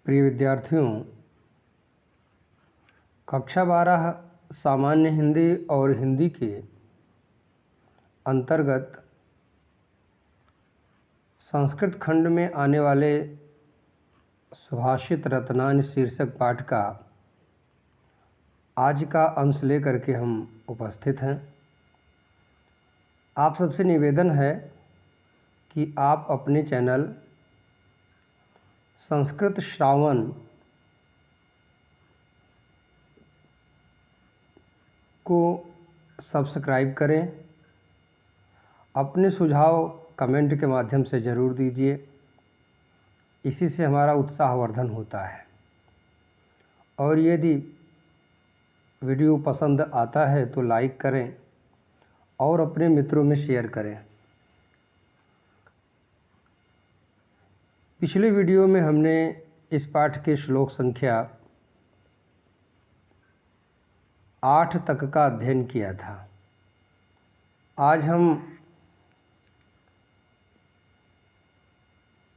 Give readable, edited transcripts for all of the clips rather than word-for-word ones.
प्रिय विद्यार्थियों, कक्षा 12 सामान्य हिंदी और हिंदी के अंतर्गत संस्कृत खंड में आने वाले सुभाषित रत्नानि शीर्षक पाठ का आज का अंश लेकर के हम उपस्थित हैं। आप सबसे निवेदन है कि आप अपने चैनल संस्कृत श्रावण को सब्सक्राइब करें। अपने सुझाव कमेंट के माध्यम से ज़रूर दीजिए। इसी से हमारा उत्साहवर्धन होता है। और यदि वीडियो पसंद आता है तो लाइक करें और अपने मित्रों में शेयर करें। पिछले वीडियो में हमने इस पाठ के श्लोक संख्या 8 तक का अध्ययन किया था। आज हम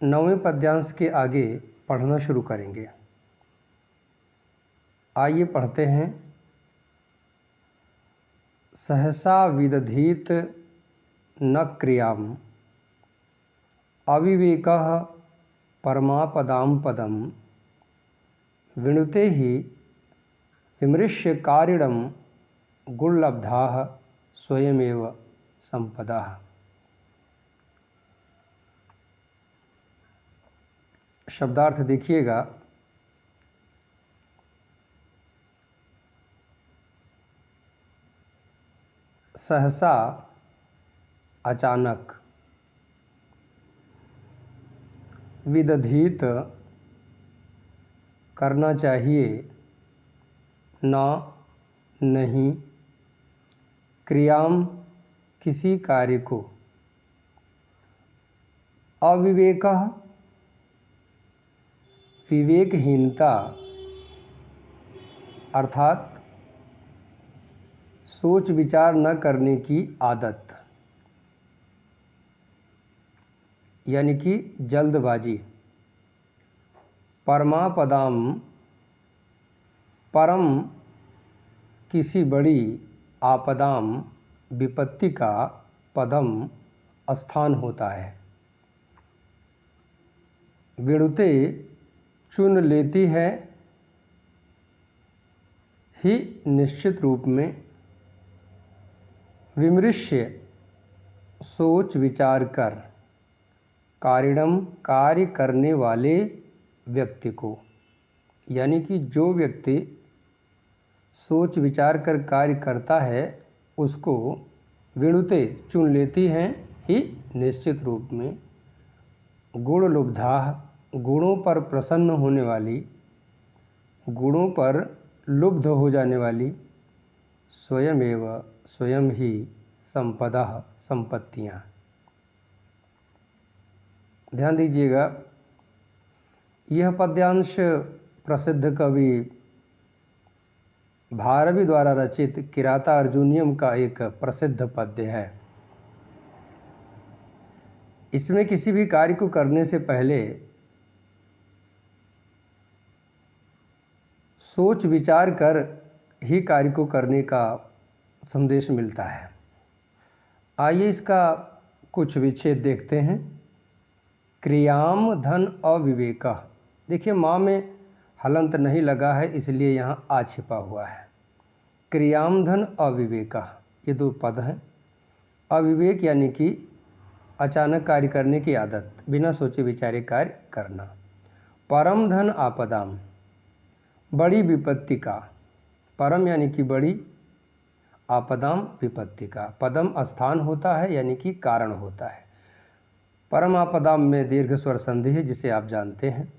9वें पद्यांश के आगे पढ़ना शुरू करेंगे। आइए पढ़ते हैं। सहसा विदधीत न क्रियाम अविवेकः परमापदां पदम विनुते ही विमृश्य कारिणं गुणलब्धाः स्वयमेव संपदाः। शब्दार्थ देखिएगा। सहसा अचानक, विदधीत करना चाहिए, ना नहीं, क्रियाम किसी कार्य को, अविवेकः विवेकहीनता अर्थात सोच विचार न करने की आदत, यानी कि जल्दबाजी। परमापदाम परम किसी बड़ी, आपदाम विपत्ति का, पदम स्थान होता है। विनुते चुन लेती है, ही निश्चित रूप में, विमृश्य सोच विचार कर, कारिणम कार्य करने वाले व्यक्ति को, यानी कि जो व्यक्ति सोच विचार कर कार्य करता है उसको विनुते चुन लेती हैं, ही निश्चित रूप में, गुण लुब्धाः गुणों पर प्रसन्न होने वाली, गुणों पर लुब्ध हो जाने वाली, स्वयमेव स्वयं ही, संपदा संपत्तियाँ। ध्यान दीजिएगा। यह पद्यांश प्रसिद्ध कवि भारवी द्वारा रचित किराता अर्जुनियम का एक प्रसिद्ध पद्य है। इसमें किसी भी कार्य को करने से पहले सोच विचार कर ही कार्य को करने का संदेश मिलता है। आइए इसका कुछ विच्छेद देखते हैं। क्रियाम धन अविवेकः। देखिए, माँ में हलंत नहीं लगा है, इसलिए यहाँ आ छिपा हुआ है। क्रियाम धन अविवेकः, ये दो पद हैं। अविवेक यानी कि अचानक कार्य करने की आदत, बिना सोचे विचारे कार्य करना। परम धन आपदाम, बड़ी विपत्ति का, परम यानी कि बड़ी, आपदाम विपत्ति का, पदम स्थान होता है यानी कि कारण होता है। परम आपदाम में दीर्घ स्वर संधि है, जिसे आप जानते हैं।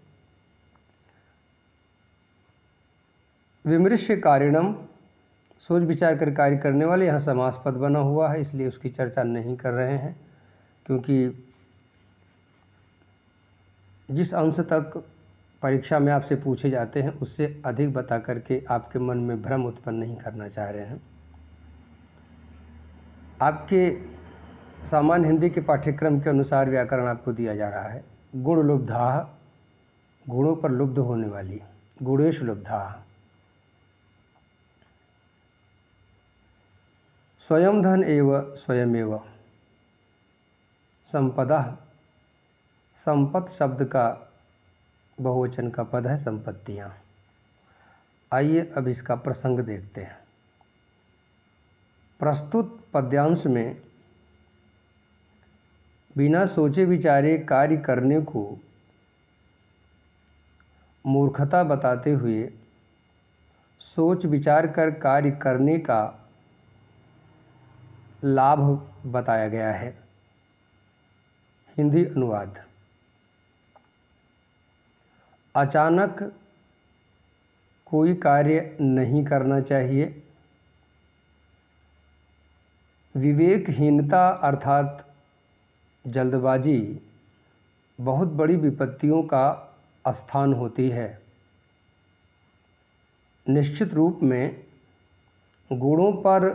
विमृश्य कारिणम, सोच विचार कर कार्य करने वाले, यहाँ समास पद बना हुआ है, इसलिए उसकी चर्चा नहीं कर रहे हैं, क्योंकि जिस अंश तक परीक्षा में आपसे पूछे जाते हैं उससे अधिक बता करके आपके मन में भ्रम उत्पन्न नहीं करना चाह रहे हैं। आपके सामान्य हिंदी के पाठ्यक्रम के अनुसार व्याकरण आपको दिया जा रहा है। गुण लुब्धाः गुणों पर लुब्ध होने वाली, गुणेषु लुब्धा। स्वयं धन एव स्वयमेव संपदा, संपत् शब्द का बहुवचन का पद है संपत्तियाँ। आइए अब इसका प्रसंग देखते हैं। प्रस्तुत पद्यांश में बिना सोचे विचारे कार्य करने को मूर्खता बताते हुए सोच विचार कर कार्य करने का लाभ बताया गया है। हिंदी अनुवाद। अचानक कोई कार्य नहीं करना चाहिए। विवेकहीनता अर्थात जल्दबाजी बहुत बड़ी विपत्तियों का स्थान होती है। निश्चित रूप में गुणों पर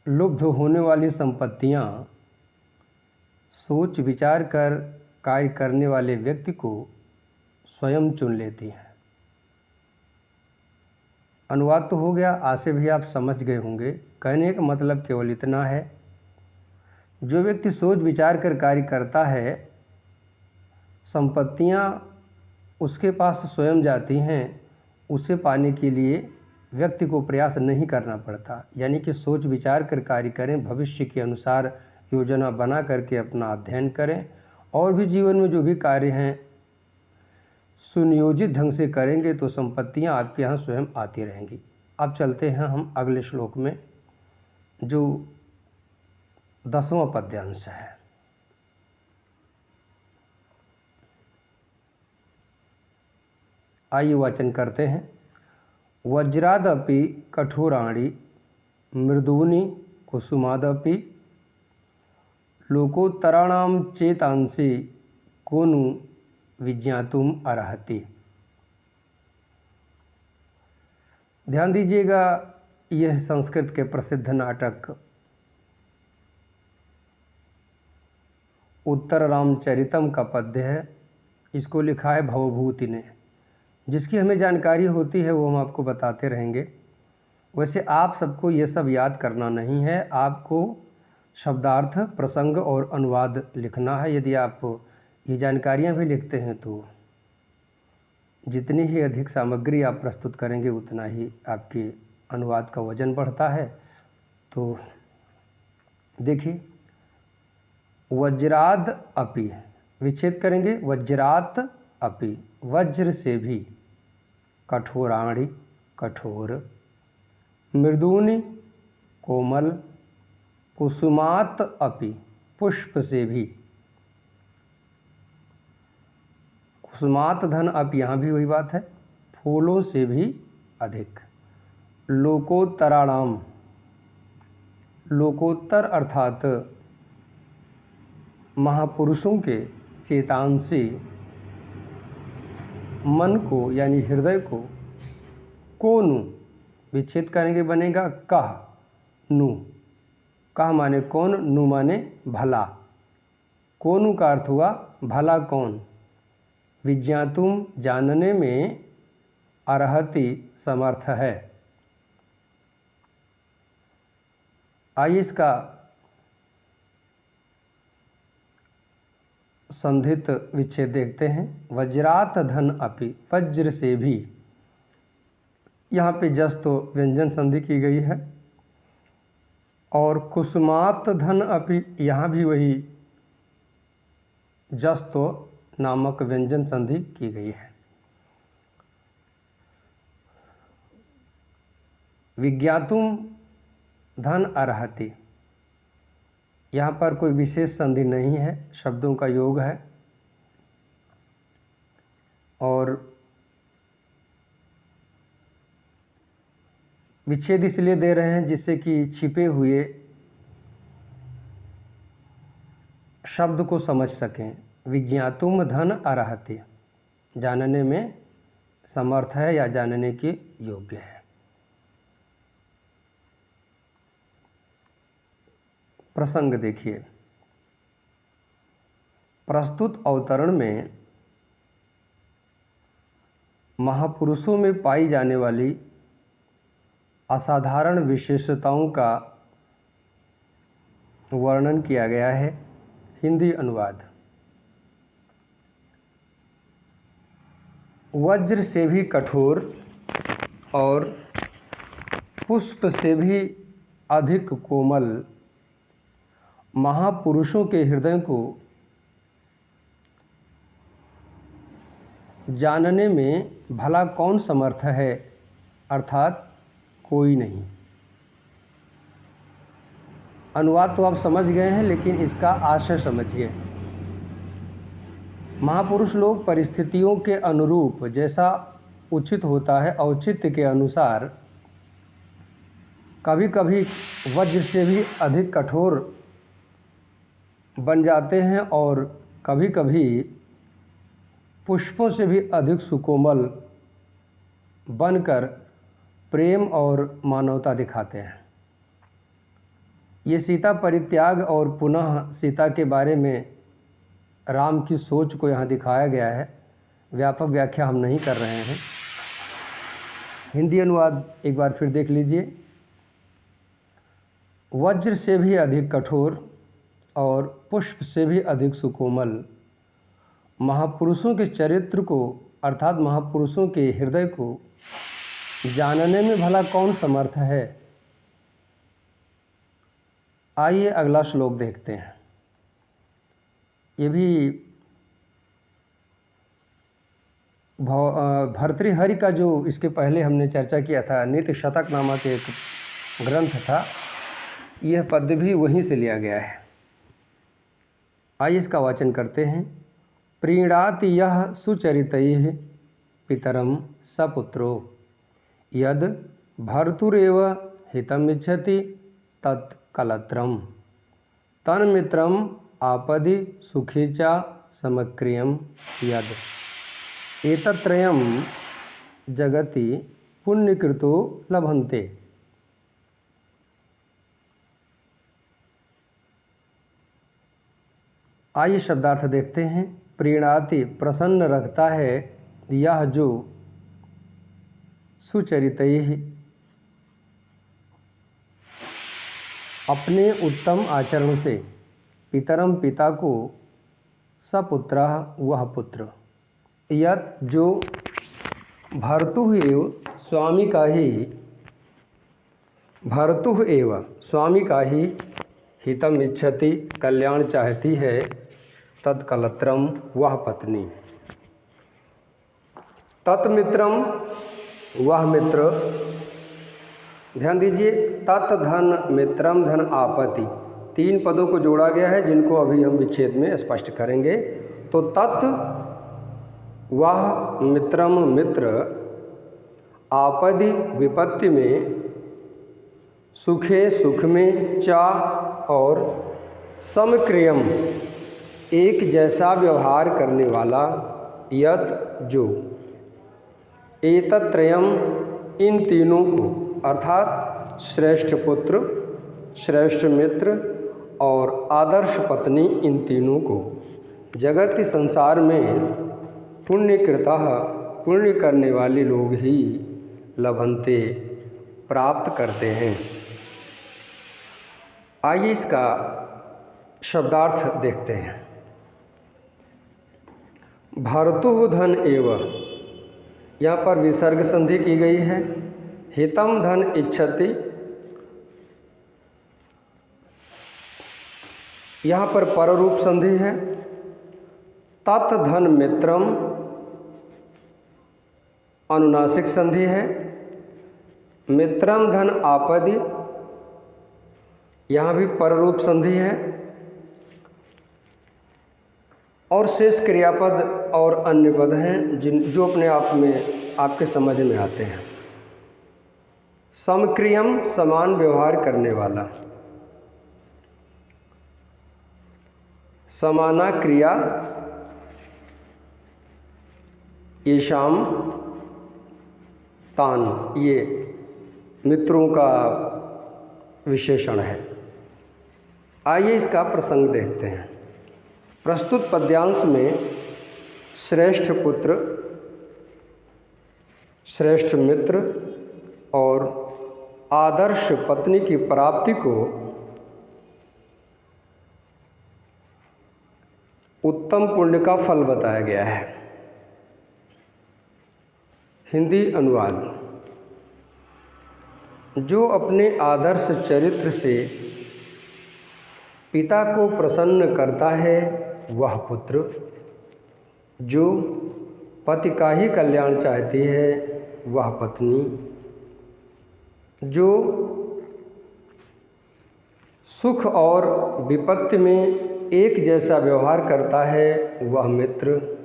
लुब्ध होने वाली संपत्तियां सोच विचार कर कार्य करने वाले व्यक्ति को स्वयं चुन लेती हैं। अनुवाद तो हो गया, आशा भी आप समझ गए होंगे। कहने का मतलब केवल इतना है, जो व्यक्ति सोच विचार कर कार्य करता है, संपत्तियां उसके पास स्वयं जाती हैं। उसे पाने के लिए व्यक्ति को प्रयास नहीं करना पड़ता। यानी कि सोच विचार कर कार्य करें, भविष्य के अनुसार योजना बना करके अपना अध्ययन करें और भी जीवन में जो भी कार्य हैं सुनियोजित ढंग से करेंगे तो संपत्तियां आपके यहाँ स्वयं आती रहेंगी। अब चलते हैं हम अगले श्लोक में, जो 10वां पद्यांश है। आइए वाचन करते हैं। वज्रादपि कठोराणि मृदूनि कुसुमादपि लोकोत्तराणां चेतांसि को नु विज्ञातुम अर्हति। ध्यान दीजिएगा, यह संस्कृत के प्रसिद्ध नाटक उत्तर रामचरितम का पद्य है। इसको लिखा है भवभूति ने। जिसकी हमें जानकारी होती है वो हम आपको बताते रहेंगे। वैसे आप सबको ये सब याद करना नहीं है, आपको शब्दार्थ, प्रसंग और अनुवाद लिखना है। यदि आप ये जानकारियाँ भी लिखते हैं तो जितनी ही अधिक सामग्री आप प्रस्तुत करेंगे उतना ही आपके अनुवाद का वजन बढ़ता है। तो देखिए, वज्राद अपि, विच्छेद करेंगे, वज्रात अपि, वज्र से भी, कठोराणि कठोर, मृदूनि कोमल, कुसुमात अपि, पुष्प से भी। कुसुमात धन अपि, यहाँ भी वही बात है, फूलों से भी अधिक। लोकोत्तराणाम, लोकोत्तर अर्थात महापुरुषों के चेतांसी, मन को यानी हृदय को नु, विच्छेद करेंगे बनेगा कह नु। कह माने कौन, नु माने भला। कोनु का अर्थ हुआ भला कौन। विज्ञातुम जानने में, अर्हति समर्थ है। आइए इसका संधित विच्छेद देखते हैं। वज्रात धन अपि, वज्र से भी, यहाँ पे जस तो व्यंजन संधि की गई है। और कुसुमात धन अपि, यहाँ भी वही जस तो नामक व्यंजन संधि की गई है। विज्ञातुम धन अर्हति, यहाँ पर कोई विशेष संधि नहीं है, शब्दों का योग है। और विच्छेद इसलिए दे रहे हैं जिससे कि छिपे हुए शब्द को समझ सकें। विज्ञातुम धन अर्हति, जानने में समर्थ है या जानने के योग्य है। प्रसंग देखिए। प्रस्तुत अवतरण में महापुरुषों में पाई जाने वाली असाधारण विशेषताओं का वर्णन किया गया है। हिंदी अनुवाद। वज्र से भी कठोर और पुष्प से भी अधिक कोमल महापुरुषों के हृदय को जानने में भला कौन समर्थ है, अर्थात कोई नहीं। अनुवाद तो आप समझ गए हैं, लेकिन इसका आशय समझिए। महापुरुष लोग परिस्थितियों के अनुरूप जैसा उचित होता है, औचित्य के अनुसार कभी कभी वज्र से भी अधिक कठोर बन जाते हैं और कभी कभी पुष्पों से भी अधिक सुकोमल बनकर प्रेम और मानवता दिखाते हैं। ये सीता परित्याग और पुनः सीता के बारे में राम की सोच को यहाँ दिखाया गया है। व्यापक व्याख्या हम नहीं कर रहे हैं। हिंदी अनुवाद एक बार फिर देख लीजिए। वज्र से भी अधिक कठोर और पुष्प से भी अधिक सुकोमल महापुरुषों के चरित्र को, अर्थात महापुरुषों के हृदय को जानने में भला कौन समर्थ है। आइए अगला श्लोक देखते हैं। ये भी भर्तृहरि का जो इसके पहले हमने चर्चा किया था, नित्य शतक नामक एक ग्रंथ था, यह पद्य भी वहीं से लिया गया है। आइए इसका वाचन करते हैं। प्रीणाति यः सुचरितैः पितरं सपुत्रो यद भर्तुरेव हितमिच्छति तत् कलत्रं तन्मित्रम् आपदि सुखे च समक्रियं यद एतत्त्रयं जगति पुण्यकृतो लभन्ते। आइए शब्दार्थ देखते हैं। प्रीणाति प्रसन्न रखता है, यह जो सुचरितैः अपने उत्तम आचरण से, पितरम पिता को, सपुत्रः वह पुत्र, यत जो भर्तुः एव स्वामी का ही हितम इच्छति कल्याण चाहती है, तत्कलत्रम वह पत्नी, तत्मित्रम वह मित्र। ध्यान दीजिए, तत् धन मित्रम धन आपत्ति, तीन पदों को जोड़ा गया है जिनको अभी हम विच्छेद में स्पष्ट करेंगे। तो तत् वह मित्रम मित्र, आपदि विपत्ति में, सुखे सुख में, चा और समक्रियम एक जैसा व्यवहार करने वाला, यत जो, एतत्त्रयम इन तीनों को, अर्थात श्रेष्ठ पुत्र, श्रेष्ठ मित्र और आदर्श पत्नी, इन तीनों को जगत के संसार में पुण्यकृतः पुण्य करने वाले लोग ही लभन्ते प्राप्त करते हैं। आइए इसका शब्दार्थ देखते हैं। भर्तुः धन एव, यहाँ पर विसर्ग संधि की गई है। हितम धन इच्छति, यहाँ पर पररूप संधि है। तत् धन मित्रम अनुनासिक संधि है। मित्रम धन आपदि, यहाँ भी पररूप संधि है। और शेष क्रियापद और अन्य पद हैं जो अपने आप में आपके समझ में आते हैं। समक्रियम समान व्यवहार करने वाला, समाना क्रिया, येषाम तान, ये मित्रों का विशेषण है। आइए इसका प्रसंग देखते हैं। प्रस्तुत पद्यांश में श्रेष्ठ पुत्र श्रेष्ठ मित्र और आदर्श पत्नी की प्राप्ति को उत्तम पुण्य का फल बताया गया है। हिंदी अनुवाद। जो अपने आदर्श चरित्र से पिता को प्रसन्न करता है वह पुत्र, जो पति का ही कल्याण चाहती है वह पत्नी, जो सुख और विपत्ति में एक जैसा व्यवहार करता है वह मित्र।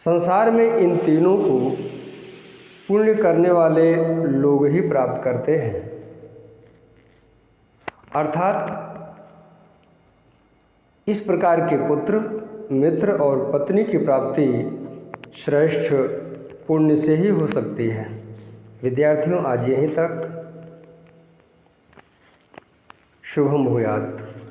संसार में इन तीनों को पुण्य करने वाले लोग ही प्राप्त करते हैं। अर्थात इस प्रकार के पुत्र, मित्र और पत्नी की प्राप्ति श्रेष्ठ पुण्य से ही हो सकती है। विद्यार्थियों, आज यहीं तक। शुभम भूयात्।